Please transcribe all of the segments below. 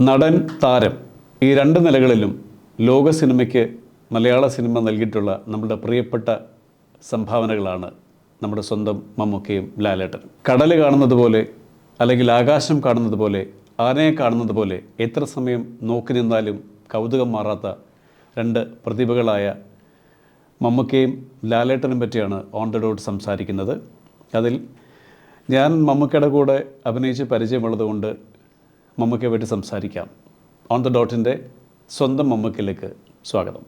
നടൻ, താരം ഈ രണ്ട് നിലകളിലും ലോക സിനിമയ്ക്ക് മലയാള സിനിമ നൽകിയിട്ടുള്ള നമ്മുടെ പ്രിയപ്പെട്ട സംഭാവനകളാണ് നമ്മുടെ സ്വന്തം മമ്മൂക്കയും ലാലേട്ടനും. കടൽ കാണുന്നത് പോലെ അല്ലെങ്കിൽ ആകാശം കാണുന്നത് പോലെ ആനയെ കാണുന്നത് പോലെ എത്ര സമയം നോക്കി നിന്നാലും കൗതുകം മാറാത്ത രണ്ട് പ്രതിഭകളായ മമ്മൂക്കയും ലാലേട്ടനും പറ്റിയാണ് ഓൺ ദ ഡോട്ട് സംസാരിക്കുന്നത്. അതിൽ ഞാൻ മമ്മൂക്കയുടെ കൂടെ അഭിനയിച്ച് പരിചയമുള്ളതുകൊണ്ട് മമ്മൂക്കയെ പറ്റി സംസാരിക്കാം. ഓൺ ദ ഡോട്ടിൻ്റെ സ്വന്തം മമ്മൂക്കയിലേക്ക് സ്വാഗതം.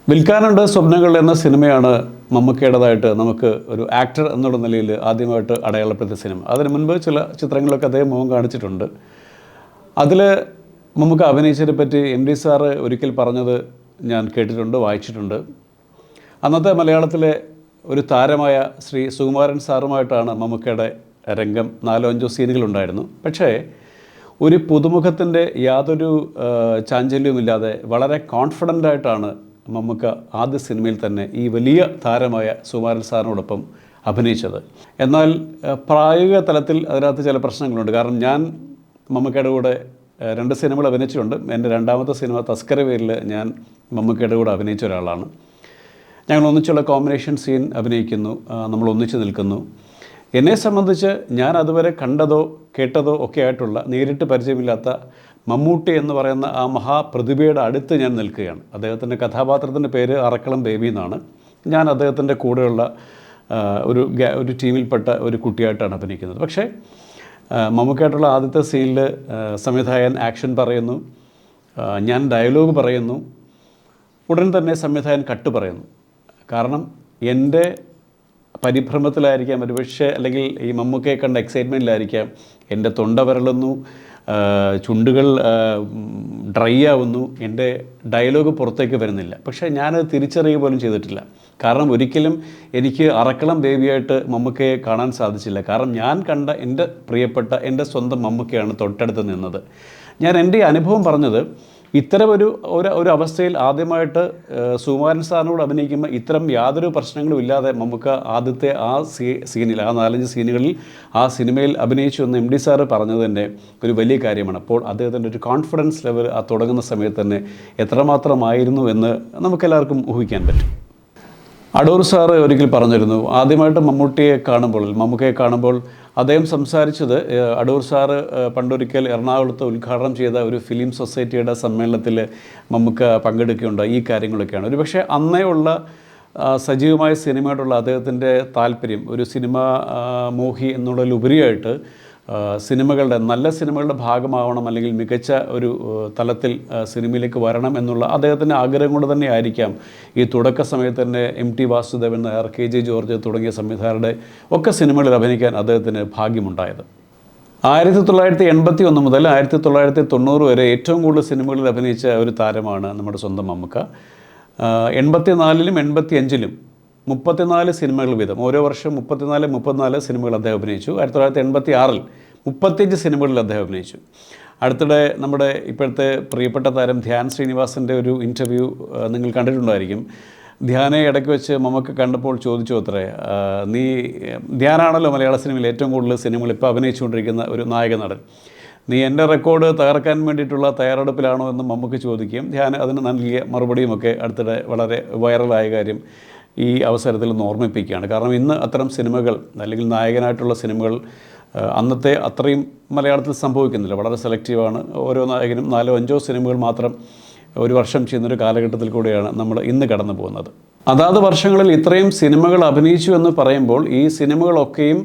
വിൽക്കാനുണ്ട് സ്വപ്നങ്ങൾ എന്ന സിനിമയാണ് മമ്മൂക്കയുടേതായിട്ട് നമുക്ക് ഒരു ആക്ടർ എന്നുള്ള നിലയിൽ ആദ്യമായിട്ട് അടയാളപ്പെടുത്തിയ സിനിമ. അതിന് മുൻപ് ചില ചിത്രങ്ങളൊക്കെ അദ്ദേഹം മുഖം കാണിച്ചിട്ടുണ്ട്. അതിൽ മമ്മൂക്ക അഭിനയിച്ചതിനെ പറ്റി MD സാറ് ഒരിക്കൽ പറഞ്ഞത് ഞാൻ കേട്ടിട്ടുണ്ട്, വായിച്ചിട്ടുണ്ട്. അന്നത്തെ മലയാളത്തിലെ ഒരു താരമായ ശ്രീ സുകുമാരൻ സാറുമായിട്ടാണ് മമ്മൂക്കയുടെ രംഗം 4-5 സീനുകളുണ്ടായിരുന്നു. പക്ഷേ ഒരു പുതുമുഖത്തിൻ്റെ യാതൊരു ചാഞ്ചല്യവുമില്ലാതെ വളരെ കോൺഫിഡൻ്റായിട്ടാണ് മമ്മൂക്ക ആദ്യ സിനിമയിൽ തന്നെ ഈ വലിയ താരമായ സുകുമാരൻ സാറിനോടൊപ്പം അഭിനയിച്ചത്. എന്നാൽ പ്രായോഗിക തലത്തിൽ അതിനകത്ത് ചില പ്രശ്നങ്ങളുണ്ട്. കാരണം ഞാൻ മമ്മൂക്കയുടെ കൂടെ 2 സിനിമകൾ അഭിനയിച്ചിട്ടുണ്ട്. എൻ്റെ രണ്ടാമത്തെ സിനിമ തസ്കരവേരിൽ ഞാൻ മമ്മൂക്കയുടെ കൂടെ അഭിനയിച്ച ഒരാളാണ്. ഞങ്ങൾ ഒന്നിച്ചുള്ള കോമ്പിനേഷൻ സീൻ അഭിനയിക്കുന്നു, നമ്മൾ ഒന്നിച്ച് നിൽക്കുന്നു. എന്നെ സംബന്ധിച്ച് ഞാൻ അതുവരെ കണ്ടതോ കേട്ടതോ ഒക്കെ ആയിട്ടുള്ള നേരിട്ട് പരിചയമില്ലാത്ത മമ്മൂട്ടി എന്ന് പറയുന്ന ആ മഹാപ്രതിഭയുടെ അടുത്ത് ഞാൻ നിൽക്കുകയാണ്. അദ്ദേഹത്തിൻ്റെ കഥാപാത്രത്തിൻ്റെ പേര് അറക്കളം ബേബി എന്നാണ്. ഞാൻ അദ്ദേഹത്തിൻ്റെ കൂടെയുള്ള ഒരു ടീമിൽപ്പെട്ട ഒരു കുട്ടിയായിട്ടാണ് അഭിനയിക്കുന്നത്. പക്ഷേ മമ്മൂക്കയായിട്ടുള്ള ആദ്യത്തെ സീനിൽ സംവിധായകൻ ആക്ഷൻ പറയുന്നു, ഞാൻ ഡയലോഗ് പറയുന്നു, ഉടൻ തന്നെ സംവിധായകൻ കട്ട് പറയുന്നു. കാരണം എൻ്റെ പരിഭ്രമത്തിലായിരിക്കാം ഒരുപക്ഷെ, അല്ലെങ്കിൽ ഈ മമ്മൂക്കയെ കണ്ട എക്സൈറ്റ്മെൻറ്റിലായിരിക്കാം എൻ്റെ തൊണ്ട വരളുന്നു, ചുണ്ടുകൾ ഡ്രൈ ആവുന്നു, എൻ്റെ ഡയലോഗ് പുറത്തേക്ക് വരുന്നില്ല. പക്ഷേ ഞാനത് തിരിച്ചറിയുക പോലും ചെയ്തിട്ടില്ല. കാരണം ഒരിക്കലും എനിക്ക് അറക്കളം ബേബിയായിട്ട് മമ്മൂക്കയെ കാണാൻ സാധിച്ചില്ല. കാരണം ഞാൻ കണ്ട എൻ്റെ പ്രിയപ്പെട്ട എൻ്റെ സ്വന്തം മമ്മൂക്കയാണ് തൊട്ടടുത്ത് നിന്നത്. ഞാൻ എൻ്റെ അനുഭവം പറഞ്ഞത്, ഇത്തരം ഒരു അവസ്ഥയിൽ ആദ്യമായിട്ട് സുകുമാരൻ സാറിനോട് അഭിനയിക്കുമ്പോൾ ഇത്തരം യാതൊരു പ്രശ്നങ്ങളും ഇല്ലാതെ മമ്മൂക്ക ആദ്യത്തെ ആ സീനിൽ, ആ 4-5 സീനുകളിൽ ആ സിനിമയിൽ അഭിനയിച്ചു എന്ന് MD സാറ് പറഞ്ഞത് തന്നെ ഒരു വലിയ കാര്യമാണ്. അപ്പോൾ അദ്ദേഹത്തിൻ്റെ ഒരു കോൺഫിഡൻസ് ലെവൽ ആ തുടങ്ങുന്ന സമയത്ത് തന്നെ എത്രമാത്രമായിരുന്നു എന്ന് നമുക്കെല്ലാവർക്കും ഊഹിക്കാൻ പറ്റും. അടൂർ സാറ് ഒരിക്കൽ പറഞ്ഞിരുന്നു, ആദ്യമായിട്ട് മമ്മൂക്കയെ കാണുമ്പോൾ അദ്ദേഹം സംസാരിച്ചത്, അടൂർ സാറ് പണ്ടൊരിക്കൽ എറണാകുളത്ത് ഉദ്ഘാടനം ചെയ്ത ഒരു ഫിലിം സൊസൈറ്റിയുടെ സമ്മേളനത്തിൽ മമ്മൂക്ക പങ്കെടുക്കുകയുണ്ടായി. ഈ കാര്യങ്ങളൊക്കെയാണ്. ഒരുപക്ഷെ അന്നേ ഉള്ള സജീവമായ സിനിമയോടുള്ള അദ്ദേഹത്തിൻ്റെ താല്പര്യം, ഒരു സിനിമ മോഹി എന്നുള്ളതിലുപരിയായിട്ട് നല്ല സിനിമകളുടെ ഭാഗമാവണം, അല്ലെങ്കിൽ മികച്ച ഒരു തലത്തിൽ സിനിമയിലേക്ക് വരണം എന്നുള്ള അദ്ദേഹത്തിൻ്റെ ആഗ്രഹം കൊണ്ട് തന്നെ ആയിരിക്കാം ഈ തുടക്ക സമയത്ത് തന്നെ MT Vasudevan Nair, KJ George തുടങ്ങിയ സംവിധായകരുടെ ഒക്കെ സിനിമകളിൽ അഭിനയിക്കാൻ അദ്ദേഹത്തിന് ഭാഗ്യമുണ്ടായത്. 1981 മുതൽ 1990 വരെ ഏറ്റവും കൂടുതൽ സിനിമകളിൽ അഭിനയിച്ച ഒരു താരമാണ് നമ്മുടെ സ്വന്തം മമ്മൂക്ക. 84-ലും 85-ലും 34 സിനിമകൾ വീതം, ഓരോ വർഷം 34 സിനിമകൾ അദ്ദേഹം അഭിനയിച്ചു. 1986-ൽ 35 സിനിമകളിൽ അദ്ദേഹം അഭിനയിച്ചു. അടുത്തിടെ നമ്മുടെ ഇപ്പോഴത്തെ പ്രിയപ്പെട്ട താരം ധ്യാൻ ശ്രീനിവാസൻ്റെ ഒരു ഇൻ്റർവ്യൂ നിങ്ങൾ കണ്ടിട്ടുണ്ടായിരിക്കും. ധ്യാനെ ഇടയ്ക്ക് വെച്ച് മമ്മൂക്ക കണ്ടപ്പോൾ ചോദിച്ചു അത്രേ, നീ ധ്യാനാണല്ലോ മലയാള സിനിമയിൽ ഏറ്റവും കൂടുതൽ സിനിമകൾ ഇപ്പോൾ അഭിനയിച്ചുകൊണ്ടിരിക്കുന്ന ഒരു നായക നടൻ, നീ എൻ്റെ റെക്കോർഡ് തകർക്കാൻ വേണ്ടിയിട്ടുള്ള തയ്യാറെടുപ്പിലാണോ എന്ന് മമ്മൂക്ക ചോദിക്കുകയും ധ്യാൻ അതിന് നൽകിയ മറുപടിയുമൊക്കെ അടുത്തിടെ വളരെ വൈറലായ കാര്യം ഈ അവസരത്തിൽ ഒന്ന് ഓർമ്മിപ്പിക്കുകയാണ്. കാരണം ഇന്ന് അത്തരം സിനിമകൾ, അല്ലെങ്കിൽ നായകനായിട്ടുള്ള സിനിമകൾ അന്നത്തെ അത്രയും മലയാളത്തിൽ സംഭവിക്കുന്നില്ല. വളരെ സെലക്റ്റീവാണ്. ഓരോ നായകനും 4-5 സിനിമകൾ മാത്രം ഒരു വർഷം ചെയ്യുന്നൊരു കാലഘട്ടത്തിൽ കൂടെയാണ് നമ്മൾ ഇന്ന് കടന്നു പോകുന്നത്. അതാത് വർഷങ്ങളിൽ ഇത്രയും സിനിമകൾ അഭിനയിച്ചു എന്ന് പറയുമ്പോൾ ഈ സിനിമകളൊക്കെയും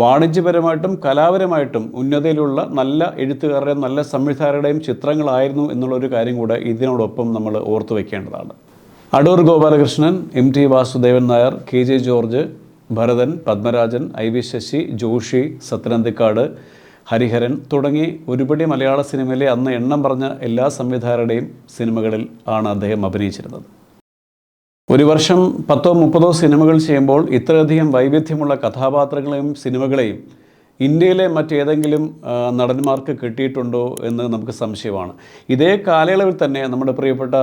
വാണിജ്യപരമായിട്ടും കലാപരമായിട്ടും ഉന്നതിയിലുള്ള നല്ല എഴുത്തുകാരുടെയും നല്ല സംവിധായകരുടെയും ചിത്രങ്ങളായിരുന്നു എന്നുള്ളൊരു കാര്യം കൂടെ ഇതിനോടൊപ്പം നമ്മൾ ഓർത്തു വയ്ക്കേണ്ടതാണ്. Adoor Gopalakrishnan, MT Vasudevan Nair, KJ George, Bharathan, Padmarajan, IV Sasi, Joshiy, സത്യനന്ദിക്കാട്, ഹരിഹരൻ തുടങ്ങി ഒരുപടി മലയാള സിനിമയിലെ അന്ന് എണ്ണം പറഞ്ഞ എല്ലാ സംവിധായകരുടെയും സിനിമകളിൽ ആണ് അദ്ദേഹം അഭിനയിച്ചിരുന്നത്. ഒരു വർഷം 10-30 സിനിമകൾ ചെയ്യുമ്പോൾ ഇത്രയധികം വൈവിധ്യമുള്ള കഥാപാത്രങ്ങളെയും സിനിമകളെയും ഇന്ത്യയിലെ മറ്റേതെങ്കിലും നടന്മാർക്ക് കിട്ടിയിട്ടുണ്ടോ എന്ന് നമുക്ക് സംശയമാണ്. ഇതേ കാലയളവിൽ തന്നെ നമ്മുടെ പ്രിയപ്പെട്ട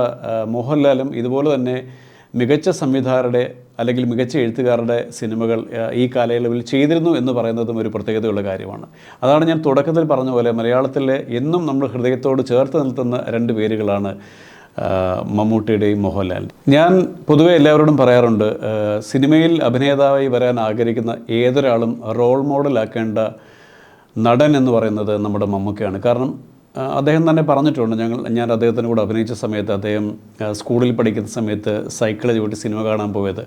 മോഹൻലാലും ഇതുപോലെ തന്നെ മികച്ച സംവിധായകരുടെ അല്ലെങ്കിൽ മികച്ച എഴുത്തുകാരുടെ സിനിമകൾ ഈ കാലയളവിൽ ചെയ്തിരുന്നു എന്ന് പറയുന്നതും ഒരു പ്രത്യേകതയുള്ള കാര്യമാണ്. അതാണ് ഞാൻ തുടക്കത്തിൽ പറഞ്ഞ പോലെ മലയാളത്തിലെ എന്നും നമ്മൾ ഹൃദയത്തോട് ചേർത്ത് നിർത്തുന്ന രണ്ട് പേരുകളാണ് മമ്മൂട്ടിയുടെയും മോഹൻലാലിൻ്റെയും. ഞാൻ പൊതുവെ എല്ലാവരോടും പറയാറുണ്ട്, സിനിമയിൽ അഭിനേതാവായി വരാൻ ആഗ്രഹിക്കുന്ന ഏതൊരാളും റോൾ മോഡലാക്കേണ്ട നടൻ എന്ന് പറയുന്നത് നമ്മുടെ മമ്മൂക്കയാണ്. കാരണം അദ്ദേഹം തന്നെ പറഞ്ഞിട്ടുണ്ട്, ഞാൻ അദ്ദേഹത്തിൻ്റെ കൂടെ അഭിനയിച്ച സമയത്ത് അദ്ദേഹം സ്കൂളിൽ പഠിക്കുന്ന സമയത്ത് സൈക്കിൾ ചവിട്ടി സിനിമ കാണാൻ പോയത്.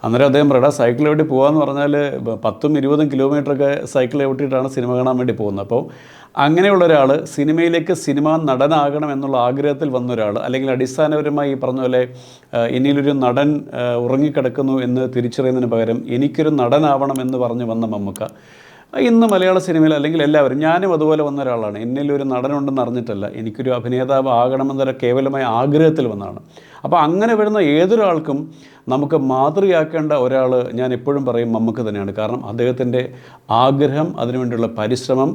അന്നേരം അദ്ദേഹം പറയടാ, സൈക്കിൾ ചവിട്ടി പോകാമെന്ന് പറഞ്ഞാൽ 10-20 കിലോമീറ്ററൊക്കെ സൈക്കിൾ ചവിട്ടിയിട്ടാണ് സിനിമ കാണാൻ വേണ്ടി പോകുന്നത്. അപ്പോൾ അങ്ങനെയുള്ള ഒരാൾ സിനിമയിലേക്ക് സിനിമ നടനാകണം എന്നുള്ള ആഗ്രഹത്തിൽ വന്ന ഒരാൾ, അല്ലെങ്കിൽ അടിസ്ഥാനപരമായി ഈ പറഞ്ഞ പോലെ എന്നിലൊരു നടൻ ഉറങ്ങിക്കിടക്കുന്നു എന്ന് തിരിച്ചറിയുന്നതിന് പകരം എനിക്കൊരു നടനാവണം എന്ന് പറഞ്ഞ് വന്ന മമ്മൂക്ക ഇന്ന് മലയാള സിനിമയിൽ, അല്ലെങ്കിൽ എല്ലാവരും, ഞാനും അതുപോലെ വന്ന ഒരാളാണ്. എന്നിലൊരു നടനുണ്ടെന്ന് അറിഞ്ഞിട്ടല്ല, എനിക്കൊരു അഭിനേതാവ് ആകണമെന്നൊരു കേവലമായ ആഗ്രഹത്തിൽ വന്നതാണ്. അപ്പോൾ അങ്ങനെ വരുന്ന ഏതൊരാൾക്കും നമുക്ക് മാതൃകയാക്കേണ്ട ഒരാൾ ഞാൻ എപ്പോഴും പറയും മമ്മൂക്ക തന്നെയാണ്. കാരണം അദ്ദേഹത്തിൻ്റെ ആഗ്രഹം, അതിനുവേണ്ടിയുള്ള പരിശ്രമം,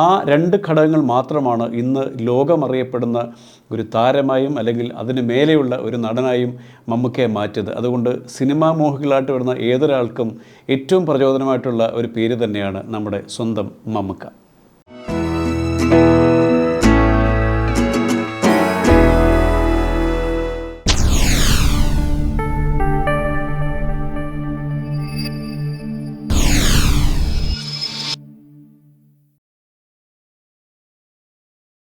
ആ രണ്ട് ഘടകങ്ങൾ മാത്രമാണ് ഇന്ന് ലോകമറിയപ്പെടുന്ന ഒരു താരമായും അല്ലെങ്കിൽ അതിന് മേലെയുള്ള ഒരു നടനായും മമ്മൂക്കയെ മാറ്റിയത്. അതുകൊണ്ട് സിനിമാ മോഹികളായിട്ട് വരുന്ന ഏതൊരാൾക്കും ഏറ്റവും പ്രചോദനമായിട്ടുള്ള ഒരു പേര് തന്നെയാണ് നമ്മുടെ സ്വന്തം മമ്മൂക്ക.